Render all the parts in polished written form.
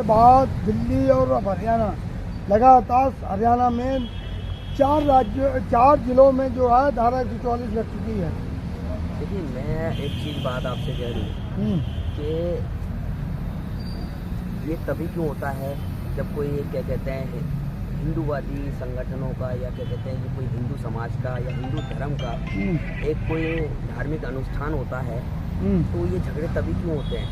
बाद दिल्ली और अब हरियाणा लगातार, हरियाणा में 4 जिलों में जो है धारा 144 लग चुकी है। देखिए, मैं एक चीज़ बात आपसे कह रही हूँ कि ये तभी क्यों होता है जब कोई क्या कहते हैं हिंदूवादी संगठनों का या क्या कहते हैं कि कोई हिंदू समाज का या हिंदू धर्म का एक कोई धार्मिक अनुष्ठान होता है, तो ये झगड़े तभी क्यों होते हैं?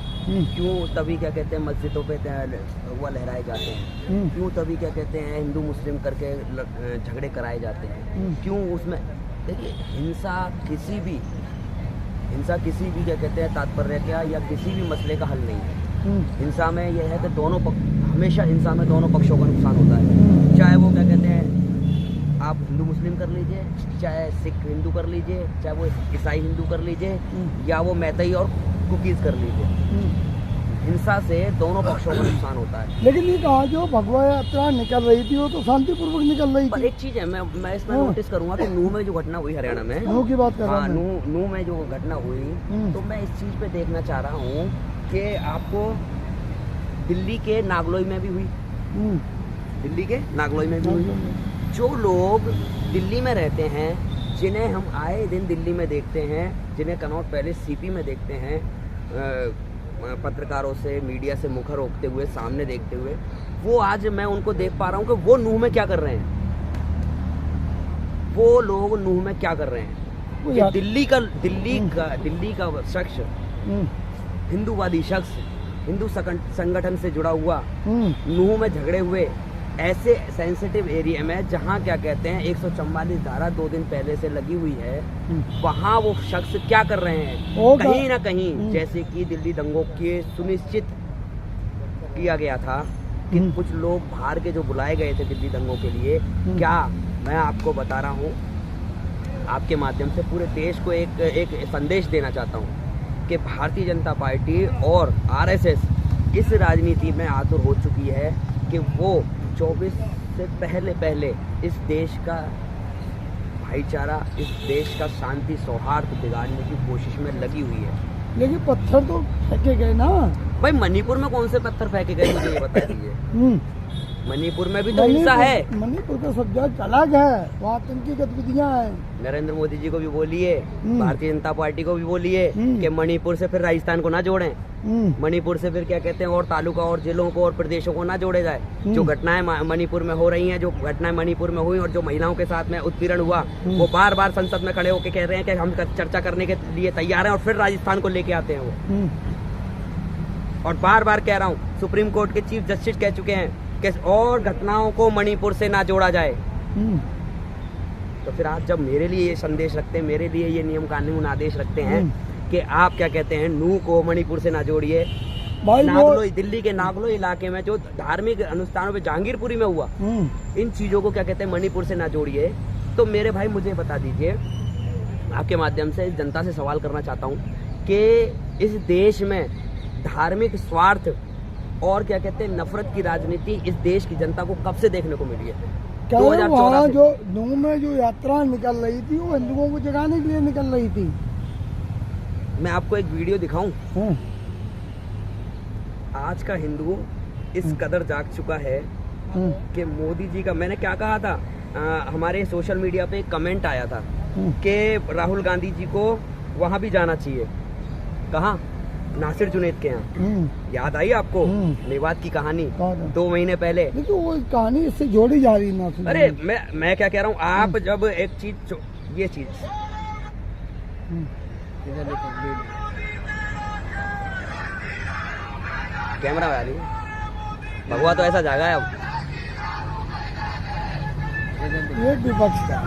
क्यों तभी क्या कहते हैं मस्जिदों पे भगवा लहराए जाते हैं? क्यों तभी क्या कहते हैं हिंदू मुस्लिम करके झगड़े कराए जाते हैं? क्यों उसमें देखिए हिंसा किसी भी क्या कहते हैं तात्पर्य क्या या किसी भी मसले का हल नहीं है। हिंसा में यह है कि हमेशा हिंसा में दोनों पक्षों का नुकसान होता है, चाहे वो क्या कहते हैं आप हिंदू मुस्लिम कर लीजिए, चाहे सिख हिंदू कर लीजिए, चाहे वो ईसाई हिंदू कर लीजिए, या वो मैतई और कुकीज कर लीजिए। हिंसा से दोनों पक्षों का नुकसान होता है। लेकिन ये कहा जो भगवा यात्रा निकल रही थी वो तो शांतिपूर्वक निकल रही थी। एक चीज है, मैं इसमें नोटिस करूंगा कि नूह में जो घटना हुई हरियाणा में, नूह की बात कर रहा हूं, नूह में जो घटना हुई, तो मैं इस चीज पे देखना चाह रहा हूँ कि आपको दिल्ली के नागलोई में भी हुई, दिल्ली के नागलोई में भी हुई। जो लोग दिल्ली में रहते हैं, जिन्हें हम आए दिन दिल्ली में देखते हैं, जिन्हें कनॉट पैलेस सीपी में देखते हैं, पत्रकारों से मीडिया से मुखर होते हुए सामने देखते हुए, वो आज मैं उनको देख पा रहा हूँ कि वो नूह में क्या कर रहे हैं, वो लोग नूह में क्या कर रहे हैं। दिल्ली का शख्स, हिंदूवादी शख्स, हिंदू संगठन से जुड़ा हुआ, नूह में झगड़े हुए ऐसे सेंसिटिव एरिया में जहाँ क्या कहते हैं 144 धारा 2 दिन पहले से लगी हुई है, वहाँ वो शख्स क्या कर रहे हैं? कहीं ना कहीं जैसे कि दिल्ली दंगों के सुनिश्चित किया गया था कि कुछ लोग बाहर के जो बुलाए गए थे दिल्ली दंगों के लिए, क्या मैं आपको बता रहा हूँ, आपके माध्यम से पूरे देश को एक संदेश देना चाहता हूँ कि भारतीय जनता पार्टी और आरएसएस इस राजनीति में आतुर हो चुकी है कि वो 24 से पहले इस देश का भाईचारा, इस देश का शांति सौहार्द बिगाड़ने की कोशिश में लगी हुई है। लेकिन पत्थर तो फेंके गए ना भाई। मणिपुर में कौन से पत्थर फेंके गए मुझे ये बता दीजिए। मणिपुर में भी तो हिंसा है। मणिपुर का सब्जेक्ट अलग है, वहाँ तंगी गतिविधियाँ हैं। नरेंद्र मोदी जी को भी बोलिए, भारतीय जनता पार्टी को भी बोलिए कि मणिपुर से फिर राजस्थान को ना जोड़ें, मणिपुर से फिर क्या कहते हैं और तालुका और जिलों को और प्रदेशों को ना जोड़े जाए। जो घटनाएं मणिपुर में हो रही हैं, जो घटनाएं मणिपुर में हुई और जो महिलाओं के साथ में उत्पीड़न हुआ, वो बार बार संसद में खड़े होकर कह रहे हैं कि हम चर्चा करने के लिए तैयार हैं, और फिर राजस्थान को लेके आते हैं वो। और बार बार कह रहा हूँ, सुप्रीम कोर्ट के चीफ जस्टिस कह चुके हैं कि और घटनाओं को मणिपुर से ना जोड़ा जाए। तो फिर आप जब मेरे लिए ये संदेश रखते हैं, मेरे लिए ये नियम कानून आदेश रखते हैं कि आप क्या कहते हैं नूह को मणिपुर से ना जोड़िए। नागलोई, दिल्ली के नागलोई इलाके में जो धार्मिक अनुष्ठानों पे जहांगीरपुरी में हुआ, इन चीजों को क्या कहते हैं मणिपुर से ना जोड़िए। तो मेरे भाई मुझे बता दीजिए, आपके माध्यम से जनता से सवाल करना चाहता हूँ कि इस देश में धार्मिक स्वार्थ और क्या कहते हैं नफरत की राजनीति इस देश की जनता को कब से देखने को मिली है? 2014 जो नूह में जो यात्रा निकल रही थी वो हिंदुओं को जगाने के लिए निकल रही थी। मैं आपको एक वीडियो दिखाऊं। आज का हिंदू इस कदर जाग चुका है कि मोदी जी का, मैंने क्या कहा था, हमारे सोशल मीडिया पे एक कमेंट आया था कि राहुल गांधी जी को वहां भी जाना चाहिए। कहाँ? नासिर जुनैद के यहाँ। याद आई आपको मेवात की कहानी 2 महीने पहले? देखो वो कहानी इससे जोड़ी जा रही है। अरे मैं क्या कह रहा हूँ, आप जब एक चीज, ये चीज कैमरा वाली भगवा तो ऐसा जागा है अब। ये विपक्ष का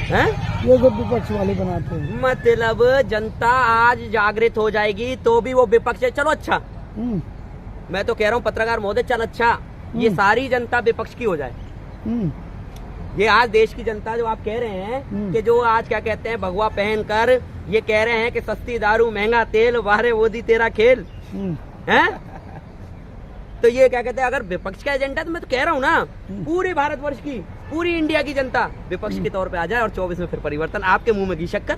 है, ये सब विपक्ष वाले बनाते हैं। मतलब जनता आज जागृत हो जाएगी तो भी वो विपक्ष है। चलो अच्छा, मैं तो कह रहा हूँ पत्रकार महोदय, चल अच्छा ये सारी जनता विपक्ष की हो जाए। ये आज देश की जनता जो आप कह रहे हैं कि जो आज क्या कहते हैं भगवा पहनकर ये कह रहे हैं कि सस्ती दारू महंगा तेल वारे मोदी तेरा खेल है, तो ये क्या कहते हैं अगर विपक्ष का एजेंडा, तो मैं तो कह रहा हूँ ना पूरे भारतवर्ष की, पूरी इंडिया की जनता विपक्ष के तौर पे आ जाए और 24 में फिर परिवर्तन। आपके मुंह में घी शक्कर,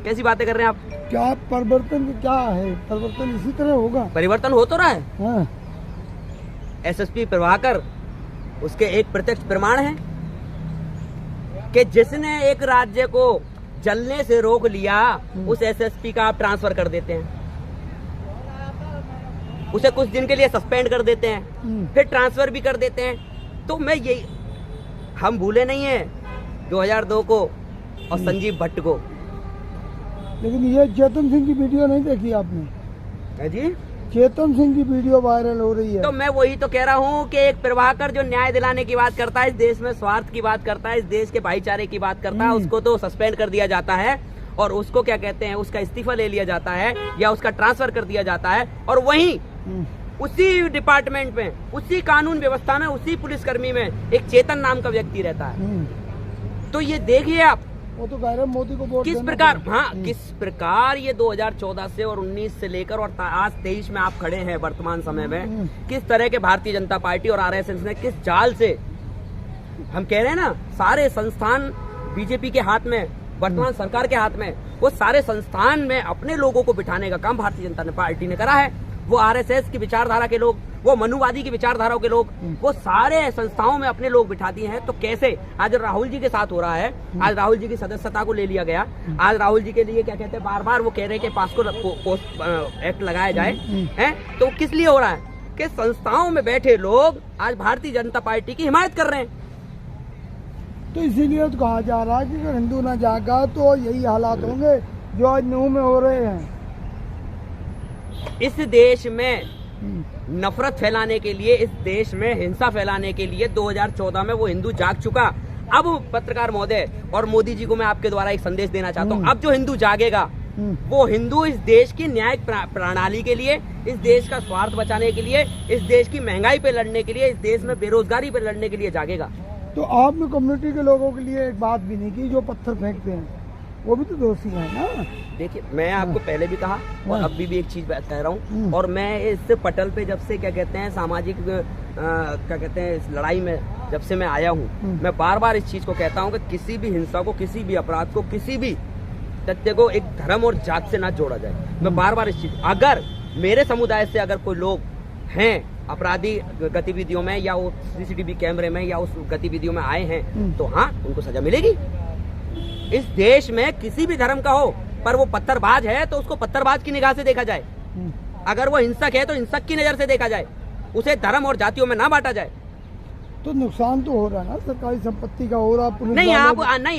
कैसी बातें कर रहे हैं आप? क्या परिवर्तन क्या है? परिवर्तन इसी तरह होगा। परिवर्तन हो तो रहा है। एसएसपी प्रभाकर उसके एक प्रत्यक्ष प्रमाण है कि जिसने एक राज्य को जलने से रोक लिया उस एसएसपी का आप ट्रांसफर कर देते हैं, उसे कुछ दिन के लिए सस्पेंड कर देते हैं, फिर ट्रांसफर भी कर देते हैं। तो मैं यही, हम भूले नहीं है 2002 को और संजीव भट्ट को। लेकिन ये चेतन सिंह की वीडियो नहीं देखी आपने? है जी, चेतन सिंह की वीडियो वायरल हो रही है। तो मैं वही तो कह रहा हूँ कि एक प्रभाकर जो न्याय दिलाने की बात करता है, इस देश में स्वार्थ की बात करता है, इस देश के भाईचारे की बात करता है, उसको तो सस्पेंड कर दिया जाता है और उसको क्या कहते हैं, उसका इस्तीफा ले लिया जाता है या उसका ट्रांसफर कर दिया जाता है। और वहीं उसी डिपार्टमेंट में, उसी कानून व्यवस्था में, उसी पुलिसकर्मी में एक चेतन नाम का व्यक्ति रहता है। तो ये देखिए आप, वो तो कह रहे मोदी को वोट किस प्रकार, हाँ किस प्रकार ये 2014 से और 19 से लेकर और आज 23 में आप खड़े हैं वर्तमान समय में, किस तरह के भारतीय जनता पार्टी और आरएसएस ने किस जाल से, हम कह रहे हैं ना, सारे संस्थान बीजेपी के हाथ में, वर्तमान सरकार के हाथ में, वो सारे संस्थान में अपने लोगों को बिठाने का काम भारतीय जनता पार्टी ने करा है। वो आरएसएस की विचारधारा के लोग, वो मनुवादी की विचारधारा के लोग, वो सारे संस्थाओं में अपने लोग बिठा दिए हैं। तो कैसे आज राहुल जी के साथ हो रहा है, आज राहुल जी की सदस्यता को ले लिया गया, आज राहुल जी के लिए क्या कहते हैं, बार बार वो कह रहे हैं कि पास्को एक्ट लगाया जाए, है तो किस लिए हो रहा है कि संस्थाओं में बैठे लोग आज भारतीय जनता पार्टी की हिमायत कर रहे हैं। तो इसीलिए तो कहा जा रहा है कि अगर हिंदू ना जागा तो यही हालात होंगे जो आज नूह में हो रहे हैं। इस देश में नफरत फैलाने के लिए, इस देश में हिंसा फैलाने के लिए 2014 में वो हिंदू जाग चुका। अब पत्रकार महोदय और मोदी जी को मैं आपके द्वारा एक संदेश देना चाहता हूँ, अब जो हिंदू जागेगा वो हिंदू इस देश की न्यायिक प्रणाली के लिए, इस देश का स्वार्थ बचाने के लिए, इस देश की महंगाई पे लड़ने के लिए, इस देश में बेरोजगारी पे लड़ने के लिए जागेगा। तो आपने कम्युनिटी के लोगों के लिए एक बात भी नहीं की, जो पत्थर फेंकते हैं वो भी तो दोषी है ना। देखिए, मैं आपको पहले भी कहा और अभी भी एक चीज कह रहा हूँ, और मैं इस पटल पे जब से क्या कहते हैं सामाजिक क्या कहते हैं इस लड़ाई में जब से मैं आया हूँ, मैं बार बार इस चीज को कहता हूँ कि किसी भी हिंसा को, किसी भी अपराध को, किसी भी तथ्य को एक धर्म और जात से ना जोड़ा जाए। मैं बार बार इस चीज, अगर मेरे समुदाय से अगर कोई लोग हैं अपराधी गतिविधियों में या वो सीसीटीवी कैमरे में या उस गतिविधियों में आए हैं, तो हाँ उनको सजा मिलेगी। इस देश में किसी भी धर्म का हो, पर वो पत्थरबाज है तो उसको पत्थरबाज की निगाह से देखा जाए, अगर वो हिंसक है तो हिंसक की नजर से देखा जाए, उसे धर्म और जातियों में ना बांटा जाए। तो नुकसान तो हो रहा है ना, सरकारी संपत्ति का हो रहा, पुलिस नहीं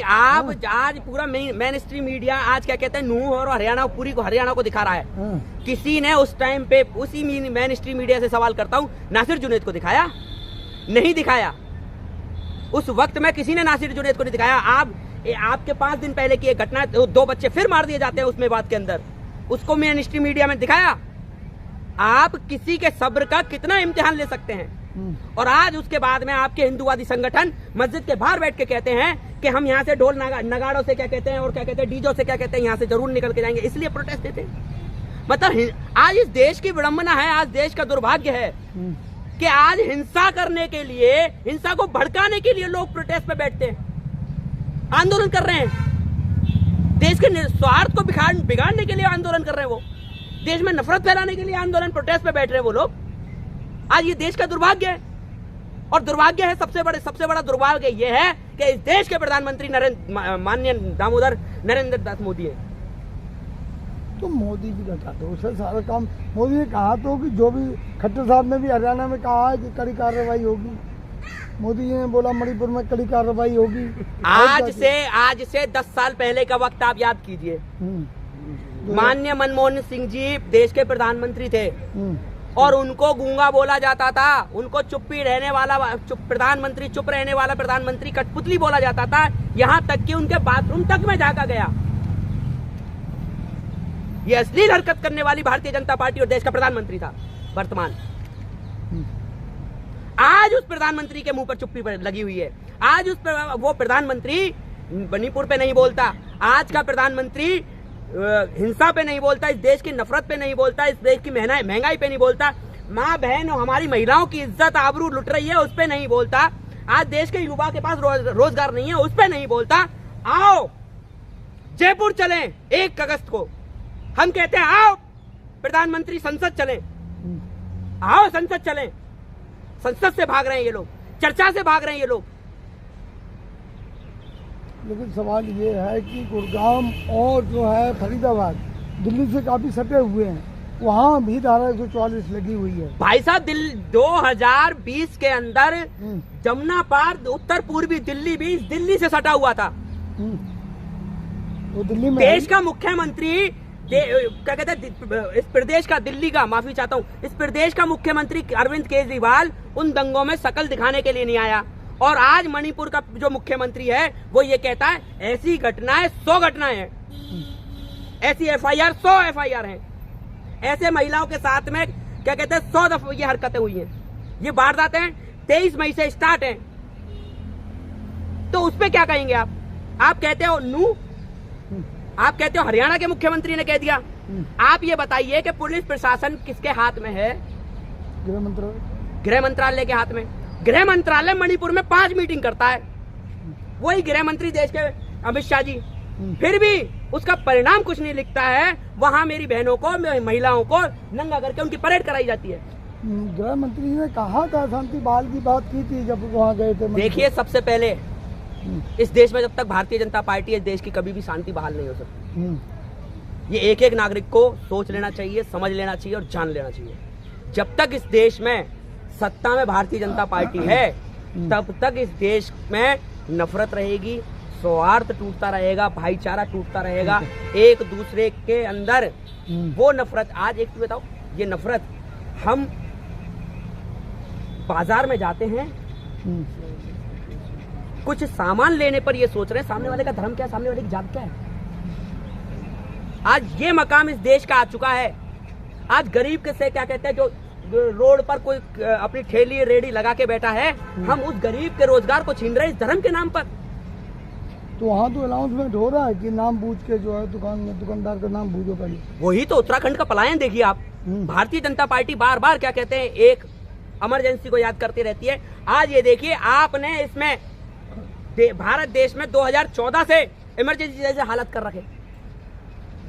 आप आज पूरा मेन स्ट्रीम मीडिया आज क्या कहते हैं नूह और हरियाणा, पूरी को हरियाणा को दिखा रहा है। किसी ने उस टाइम पे उसी मेन स्ट्रीम मीडिया से सवाल करता हूँ, नासिर जुनैद को दिखाया? नहीं दिखाया। उस वक्त में किसी ने नासिर जुनैद को नहीं दिखाया। आपके 5 दिन पहले की एक घटना, 2 बच्चे फिर मार दिए जाते हैं उसमें बात के अंदर, उसको मेन स्ट्रीम मीडिया में दिखाया? आप किसी के सब्र का कितना इम्तिहान ले सकते हैं? और आज उसके बाद में आपके हिंदूवादी संगठन मस्जिद के बाहर बैठ के कहते हैं कि हम यहाँ से ढोल नगाड़ों से क्या कहते हैं और क्या कहते हैं डीजो से क्या कहते हैं यहाँ से जरूर निकल के जाएंगे, इसलिए प्रोटेस्ट देते हैं। मतलब आज इस देश की विडंबना है, आज देश का दुर्भाग्य है कि आज हिंसा करने के लिए, हिंसा को भड़काने के लिए लोग प्रोटेस्ट पे बैठते हैं, आंदोलन कर रहे हैं, देश के स्वार्थ को बिगाड़ने के लिए आंदोलन कर रहे हैं, वो देश में नफरत फैलाने के लिए आंदोलन, प्रोटेस्ट पे बैठ रहे हैं वो लोग। आज ये देश का दुर्भाग्य है, और दुर्भाग्य है सबसे बड़ा दुर्भाग्य ये है कि इस देश के प्रधानमंत्री माननीय दामोदर नरेंद्र दास मोदी है। तो मोदी जी का तो उसे सारा काम मोदी ने कहा तो कि जो भी खट्टर साहब ने भी हरियाणा में कहा है कि कड़ी कार्रवाई होगी, मोदी जी ने बोला मणिपुर में कड़ी कार्रवाई होगी। आज से 10 साल पहले का वक्त आप याद कीजिए, माननीय मनमोहन सिंह जी देश के प्रधानमंत्री थे और उनको गूंगा बोला जाता था, उनको चुप्पी रहने वाला प्रधानमंत्री, चुप रहने वाला प्रधानमंत्री, कठपुतली बोला जाता था, यहाँ तक कि उनके बाथरूम तक में झांका गया। ये अश्लील हरकत करने वाली भारतीय जनता पार्टी और देश का प्रधानमंत्री था वर्तमान। आज उस प्रधानमंत्री के मुंह पर चुप्पी लगी हुई है। आज वो प्रधानमंत्री मणिपुर पे नहीं बोलता, आज का प्रधानमंत्री हिंसा पे नहीं बोलता, इस देश की नफरत पे नहीं बोलता, इस देश की महंगाई पे नहीं बोलता, माँ बहन और हमारी महिलाओं की इज्जत आबरू लुट रही है उस पे नहीं बोलता, आज देश के युवा के पास रोजगार नहीं है उस पे नहीं बोलता। आओ जयपुर चलें 1 अगस्त को, हम कहते हैं आओ प्रधानमंत्री संसद चलें, आओ संसद चलें, संसद से भाग रहे हैं ये लोग, चर्चा से भाग रहे हैं ये लोग। लेकिन सवाल ये है कि गुड़गांव और जो है फरीदाबाद दिल्ली से काफी सटे हुए हैं, वहाँ भी धारा 144 लगी हुई है। भाई साहब 2020 के अंदर जमुना पार उत्तर पूर्वी दिल्ली भी दिल्ली से सटा हुआ था। वो दिल्ली में देश का मुख्यमंत्री क्या कहते हैं, इस प्रदेश का, दिल्ली का, माफी चाहता हूँ, इस प्रदेश का मुख्यमंत्री अरविंद केजरीवाल उन दंगों में शकल दिखाने के लिए नहीं आया। और आज मणिपुर का जो मुख्यमंत्री है वो ये कहता है ऐसी घटनाएं 100 घटनाएं हैं, ऐसी FIR 100 FIR हैं, ऐसे महिलाओं के साथ में क्या कहते हैं 100 दफा ये हरकतें हुई हैं, ये वारदातें 23 मई से स्टार्ट हैं। तो उस पे क्या कहेंगे आप? आप कहते हो आप कहते हो हरियाणा के मुख्यमंत्री ने कह दिया। आप ये बताइए कि पुलिस प्रशासन किसके हाथ में है? गृह मंत्रालय के हाथ में। गृह मंत्रालय मणिपुर में 5 मीटिंग करता है, वही गृह मंत्री देश के अमित शाह जी, फिर भी उसका परिणाम कुछ नहीं लिखता है। वहां मेरी बहनों को, महिलाओं को नंगा करके उनकी परेड कराई जाती है। गृह मंत्री ने कहा था शांति बहाल की बात की थी जब वहाँ गए थे। देखिए, सबसे पहले इस देश में जब तक भारतीय जनता पार्टी है, इस देश की कभी भी शांति बहाल नहीं हो सकती। ये एक एक नागरिक को सोच लेना चाहिए, समझ लेना चाहिए और जान लेना चाहिए। जब तक इस देश में सत्ता में भारतीय जनता पार्टी है, तब तक इस देश में नफरत रहेगी, सौहार्द टूटता रहेगा, भाईचारा टूटता रहेगा, एक दूसरे के अंदर वो नफरत। आज एक बताओ, ये नफरत, हम बाजार में जाते हैं, कुछ सामान लेने पर ये सोच रहे हैं सामने वाले का धर्म क्या है, सामने वाले की जात क्या है। आज ये मकाम इस देश का आ चुका है। आज गरीब के से क्या कहते हैं, जो रोड पर कोई अपनी ठेली रेडी लगा के बैठा है, हम उस गरीब के रोजगार को छीन रहे हैं इस धर्म के नाम पर। तो वहाँ तो अनाउंसमेंट हो रहा है कि नाम बूझ के जो है दुकानदार का नाम बूझो पहले। वही तो उत्तराखंड का पलायन देखिए आप। भारतीय जनता पार्टी बार बार क्या कहते हैं, एक इमरजेंसी को याद करती रहती है। आज ये देखिए, आपने इसमें भारत देश में 2014 से इमरजेंसी जैसे हालत कर रखे।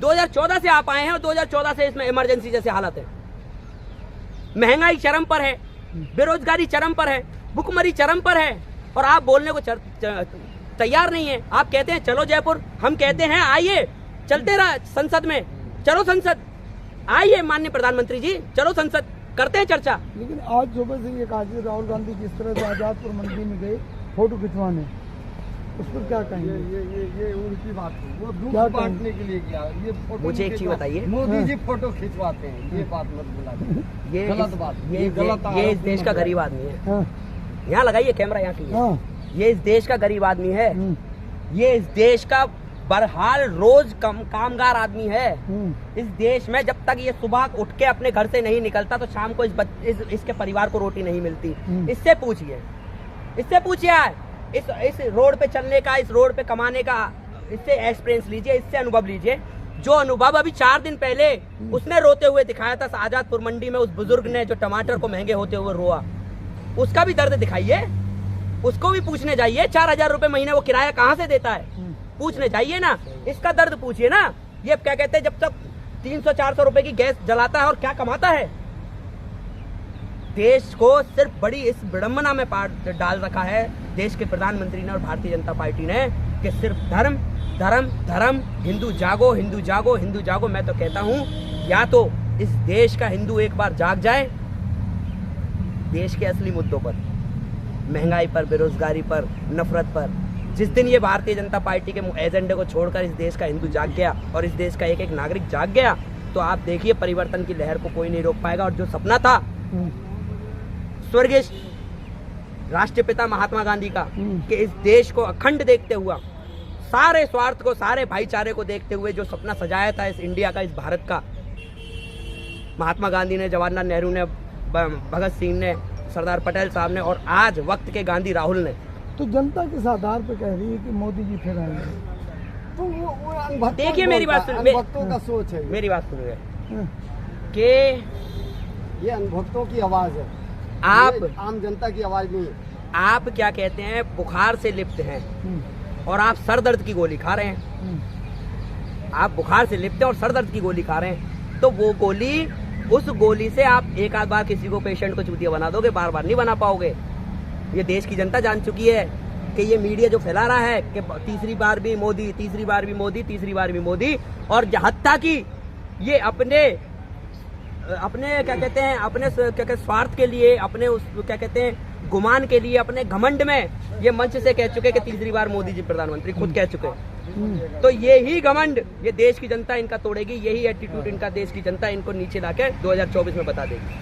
2014 से आप आए हैं और 2014 से इसमें इमरजेंसी जैसे हालत है। महंगाई चरम पर है, बेरोजगारी चरम पर है, भुखमरी चरम पर है, और आप बोलने को तैयार नहीं है। आप कहते हैं चलो जयपुर, हम कहते हैं आइए, चलते रहा संसद में, चलो संसद आइए, माननीय प्रधानमंत्री जी चलो संसद, करते हैं चर्चा। लेकिन आज सुबह से ये कहा कि राहुल गांधी जिस तरह से आजादपुर मंडी में गए फोटो खिंचवाने, उस पर क्या कहेंगे? ये उनकी बात है, वो दूध क्या बांटने के लिए गया। ये फोटो मुझे एक चीज बताइए, मोदी जी फोटो खिंचवाते हैं, ये बात मत बुला। ये गलत बात, ये गलत। ये इस देश का गरीब आदमी है। हाँ, यहाँ लगाइए कैमरा, यहाँ की हाँ, ये इस देश का गरीब आदमी है। ये इस देश का बहरहाल रोज कामगार आदमी है। इस देश में जब तक ये सुबह उठ के अपने घर से नहीं निकलता तो शाम को इसके परिवार को रोटी नहीं मिलती। इससे पूछिए, इससे पूछिए, इस रोड पे चलने का, इस रोड पे कमाने का, इससे एक्सपीरियंस लीजिए, इससे अनुभव लीजिए। जो अनुभव अभी 4 दिन पहले उसने रोते हुए दिखाया था आजादपुर मंडी में, उस बुजुर्ग ने जो टमाटर को महंगे होते हुए रोआ, उसका भी दर्द दिखाइए, उसको भी पूछने जाइए। 4000 रुपए महीने वो किराया कहाँ से देता है, पूछने जाइए ना, इसका दर्द पूछिए ना। ये क्या कहते हैं, जब तक 300-400 रुपए की गैस जलाता है और क्या कमाता है। देश को सिर्फ बड़ी इस विडंबना में डाल रखा है देश के प्रधानमंत्री ने और भारतीय जनता पार्टी ने, कि सिर्फ धर्म धर्म धर्म, हिंदू जागो, हिंदू जागो, हिंदू जागो। मैं तो कहता हूं, या तो इस देश का हिंदू एक बार जाग जाए, देश के असली मुद्दों पर, महंगाई पर, बेरोजगारी पर, नफरत पर। जिस दिन ये भारतीय जनता पार्टी के एजेंडे को छोड़कर इस देश का हिंदू जाग गया और इस देश का एक एक नागरिक जाग गया, तो आप देखिए परिवर्तन की लहर को कोई नहीं रोक पाएगा। और जो सपना था स्वर्गीय राष्ट्रपिता महात्मा गांधी का, कि इस देश को अखंड देखते हुआ, सारे स्वार्थ को, सारे भाईचारे को देखते हुए जो सपना सजाया था इस इंडिया का, इस भारत का, महात्मा गांधी ने, जवाहरलाल नेहरू ने, भगत सिंह ने, सरदार पटेल साहब ने, और आज वक्त के गांधी राहुल ने। तो जनता किस आधार पर कह रही है कि मोदी जी फिर आएंगे? तो वो देखिए, मेरी बात सुनिए, अनुभक्तों का सोच है। मेरी बात सुनिए कि ये अनुभक्तों की आवाज है, आप आम जनता की आवाज नहीं है। आप क्या कहते हैं, बुखार से लिप्त हैं और आप सर दर्द की गोली खा रहे हैं। आप बुखार से लिप्त हैं और सर दर्द की गोली खा रहे हैं, तो वो गोली उस गोली से आप एक आध बार किसी को पेशेंट को चूतिया बना दोगे, बार बार नहीं बना पाओगे। ये देश की जनता जान चुकी है कि ये मीडिया जो फैला रहा है कि तीसरी बार भी मोदी, तीसरी बार भी मोदी, तीसरी बार भी मोदी, और हत्या की ये अपने क्या कहते हैं, अपने क्या कहते हैं स्वार्थ के लिए, अपने उस क्या कहते हैं गुमान के लिए, अपने घमंड में ये मंच से कह चुके कि तीसरी बार मोदी जी प्रधानमंत्री, खुद कह चुके। तो ये ही घमंड ये देश की जनता इनका तोड़ेगी, यही एटीट्यूड इनका देश की जनता इनको नीचे लाके 2024 में बता देगी।